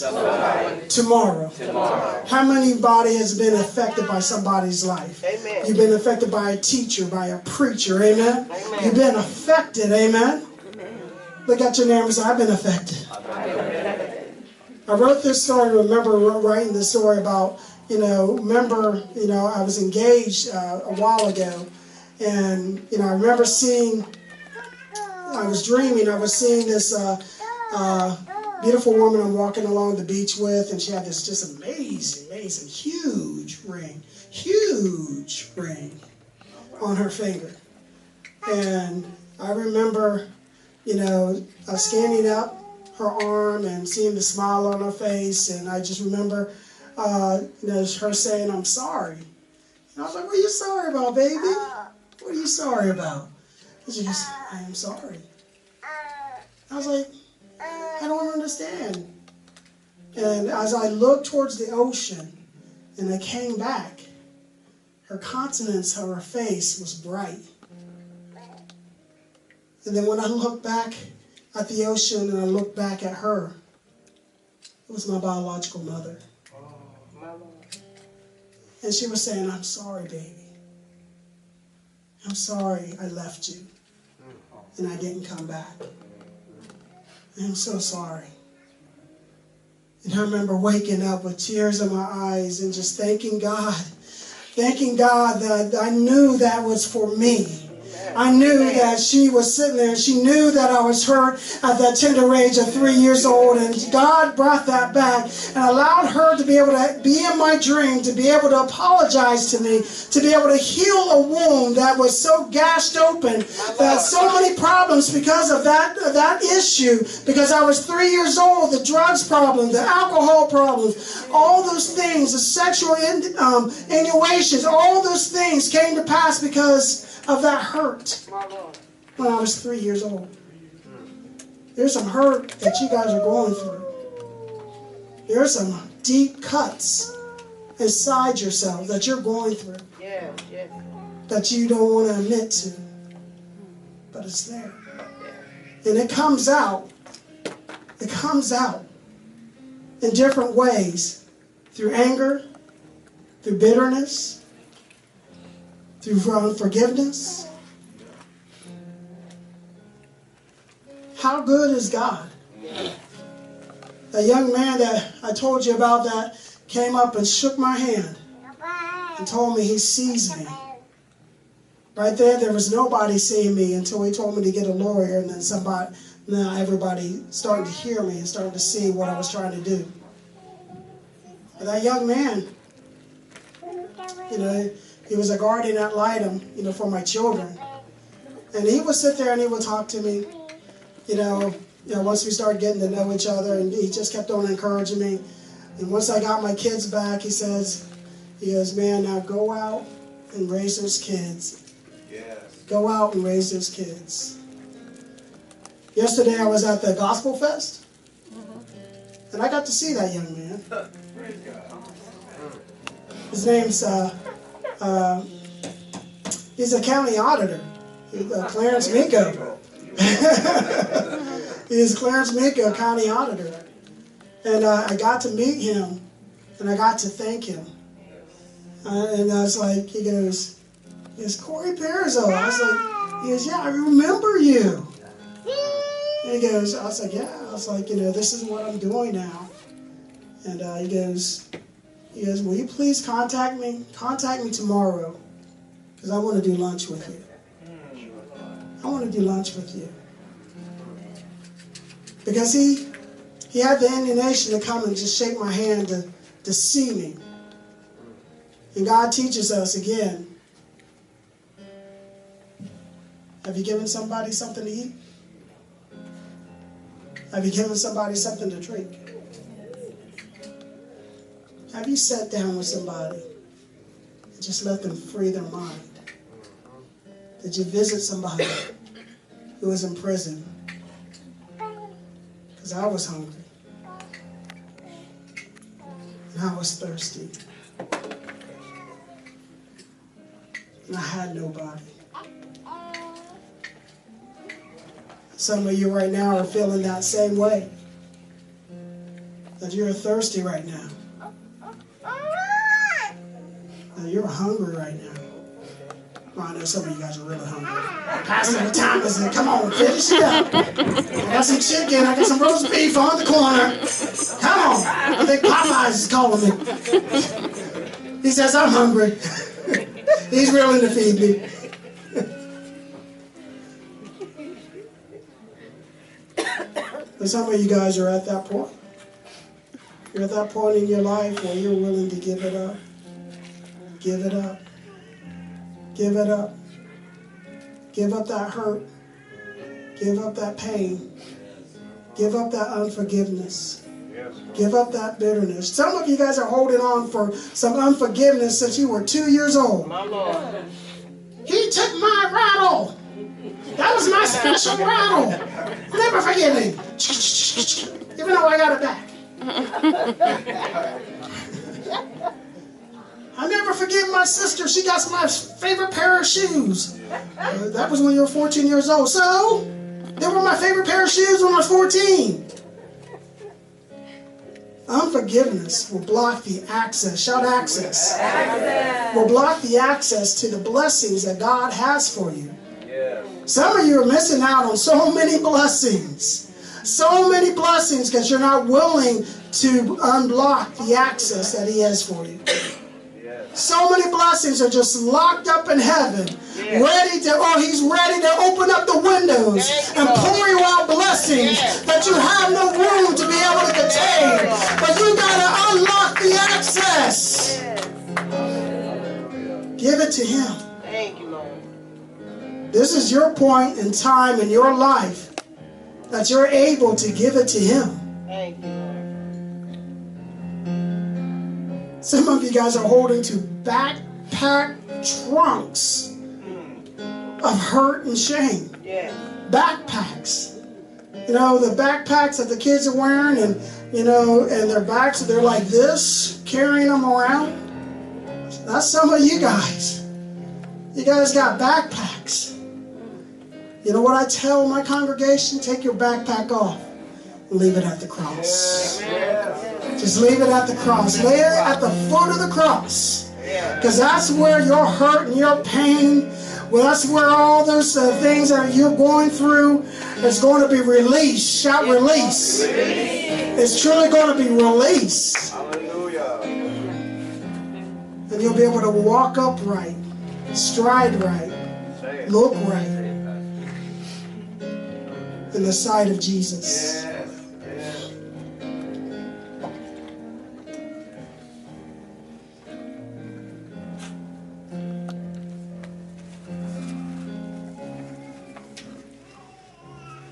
bodies. Tomorrow. How many body has been affected by somebody's life? Amen. You've been affected by a teacher, by a preacher. Amen. You've been affected. Amen. Look at your neighbor and say, I've been affected. I wrote this story, remember writing this story about, remember, I was engaged a while ago. And, I remember seeing, I was dreaming, I was seeing this beautiful woman I'm walking along the beach with, and she had this just amazing, huge ring on her finger. And I remember, scanning up her arm and seeing the smile on her face, and I just remember, her saying, I'm sorry. And I was like, what are you sorry about, baby? What are you sorry about? And she goes, I am sorry. I was like, I don't understand. And as I looked towards the ocean and I came back, her countenance, her face was bright. And then when I looked back at the ocean and I looked back at her, it was my biological mother. And she was saying, I'm sorry, baby. I'm sorry I left you and I didn't come back. I'm so sorry. And I remember waking up with tears in my eyes and just thanking God that I knew that was for me. I knew that she was sitting there and she knew that I was hurt at that tender age of 3 years old, and God brought that back and allowed her to be able to be in my dream, to be able to apologize to me, to be able to heal a wound that was so gashed open, that so many problems because of that issue, because I was 3 years old, the drugs problem, the alcohol problems, all those things, the sexual innuendos, all those things came to pass because of that hurt when I was 3 years old. There's some hurt that you guys are going through. There's some deep cuts inside yourself that you're going through that you don't want to admit to. But it's there. And it comes out. It comes out in different ways. Through anger, through bitterness, through unforgiveness. How good is God? A young man that I told you about that came up and shook my hand and told me he sees me. Right there was nobody seeing me until he told me to get a lawyer, and then now everybody started to hear me and started to see what I was trying to do. But that young man, he was a guardian ad litem, for my children. And he would sit there and he would talk to me, once we started getting to know each other, and he just kept on encouraging me. And once I got my kids back, he goes, man, now go out and raise those kids. Yes. Go out and raise those kids. Yesterday I was at the Gospel Fest, and I got to see that young man. His name's he's a county auditor, Clarence Miko. He's Clarence Miko, county auditor. And I got to meet him, and I got to thank him. And I was like, he goes, Corey Perizzo. I was like, yeah, I remember you. And he goes, I was like, yeah. I was like, this is what I'm doing now. And he goes, will you please contact me? Contact me tomorrow, because I want to do lunch with you. I want to do lunch with you. Because he had the inclination to come and just shake my hand to see me. And God teaches us again. Have you given somebody something to eat? Have you given somebody something to drink? Have you sat down with somebody and just let them free their mind? Did you visit somebody who was in prison? Because I was hungry. And I was thirsty. And I had nobody. Some of you right now are feeling that same way. that you're thirsty right now. That you're hungry right now. Well, I know some of you guys are really hungry. Pastor, the time is come on, finish it up. I got some chicken, I got some roast beef on the corner. Come on. I think Popeyes is calling me. He says, I'm hungry. He's willing to feed me. And some of you guys are at that point. You're at that point in your life where you're willing to give it up. Give it up. Give it up. Give up that hurt. Give up that pain. Give up that unforgiveness. Give up that bitterness. Some of you guys are holding on for some unforgiveness since you were 2 years old. My Lord. He took my rattle. That was my special rattle. Never forgive me. Even though I got it back. I never forgive my sister. She got my favorite pair of shoes. That was when you were 14 years old. So, they were my favorite pair of shoes when I was 14. Unforgiveness will block the access. Shout access. Access. Will block the access to the blessings that God has for you. Yeah. Some of you are missing out on so many blessings. So many blessings because you're not willing to unblock the access that He has for you. So many blessings are just locked up in heaven, ready to, He's ready to open up the windows and pour you out blessings that you have no room to be able to contain. But you got to unlock the access. Give it to Him. Thank you, Lord. This is your point in time in your life that you're able to give it to Him. Thank you, Lord. Some of you guys are holding to backpack trunks of hurt and shame. Yes. Backpacks. You know, the backpacks that the kids are wearing and, you know, and their backs, they're like this, carrying them around. That's some of you guys. You guys got backpacks. You know what I tell my congregation? Take your backpack off and leave it at the cross. Just leave it at the cross. Lay it at the foot of the cross. Because that's where your hurt and your pain, well, that's where all those things that you're going through is going to be released. Shout release. It's truly going to be released. Hallelujah. And you'll be able to walk upright, stride right, look right in the sight of Jesus.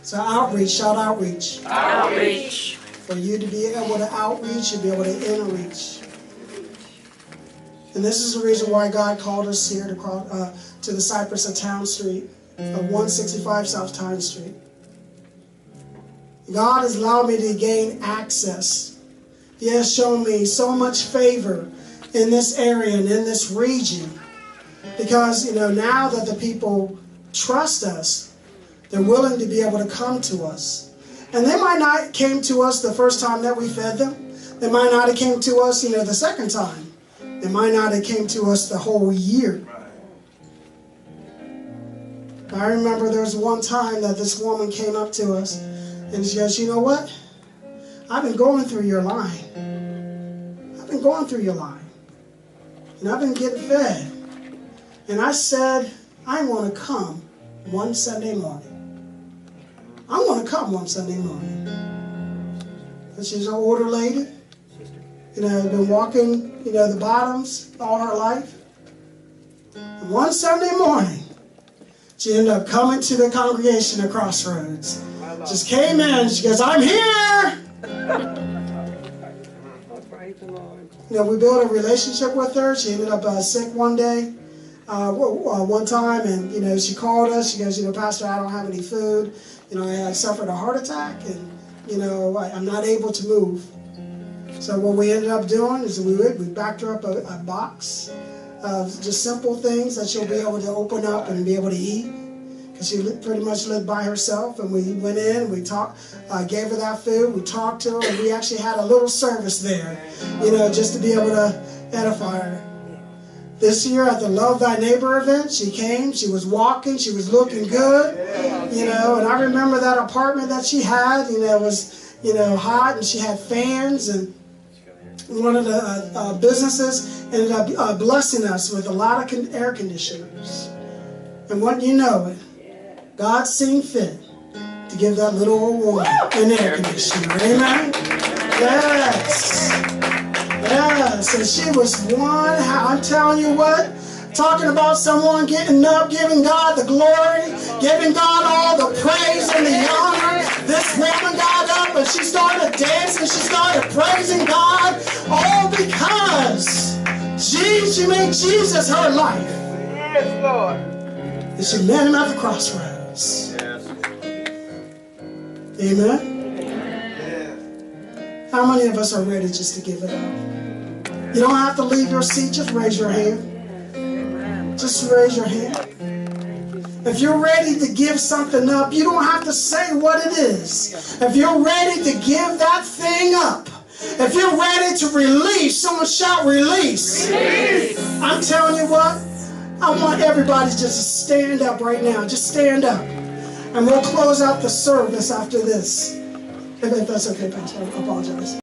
So outreach, shout outreach. Outreach. For you to be able to outreach, you'll be able to inreach. And this is the reason why God called us here to the Cypress of Town Street, 165 South Town Street. God has allowed me to gain access. He has shown me so much favor in this area and in this region. Because, you know, now that the people trust us, they're willing to be able to come to us. And they might not came to us the first time that we fed them. They might not have came to us, you know, the second time. They might not have came to us the whole year. I remember there was one time that this woman came up to us and she goes, you know what? I've been going through your line. I've been going through your line. And I've been getting fed. And I said, I want to come one Sunday morning. I want to come one Sunday morning. And she's an older lady. You know, been walking, you know, the bottoms all her life. And one Sunday morning, she ended up coming to the congregation at Crossroads. Just came in. She goes, I'm here. You know, we built a relationship with her. She ended up sick one day, one time, and you know, she called us. She goes, you know, Pastor, I don't have any food. You know, I had suffered a heart attack, and you know, I'm not able to move. So what we ended up doing is we backed her up a box of just simple things that she'll be able to open up and be able to eat. She pretty much lived by herself, and we went in and we talked, gave her that food, we talked to her, and we actually had a little service there, just to be able to edify her. This year at the Love Thy Neighbor event, she came, she was walking, she was looking good, and I remember that apartment that she had, it was, hot, and she had fans, and one of the businesses ended up blessing us with a lot of air conditioners. And wouldn't you know it, God seen fit to give that little old woman an air conditioner. Amen? Yes. Yes. And she was one, I'm telling you what, talking about someone getting up, giving God the glory, giving God all the praise and the honor. This woman got up and she started dancing, she started praising God, all because she made Jesus her life. Yes, Lord. And she met him at the crossroads. Yes. Amen? Amen. How many of us are ready just to give it up? You don't have to leave your seat. Just raise your hand. Just raise your hand. If you're ready to give something up, you don't have to say what it is. If you're ready to give that thing up, if you're ready to release, someone shout release. Release. I'm telling you what, I want everybody just to stand up right now. Just stand up. And we'll close out the service after this. If that's okay, Pastor, I apologize.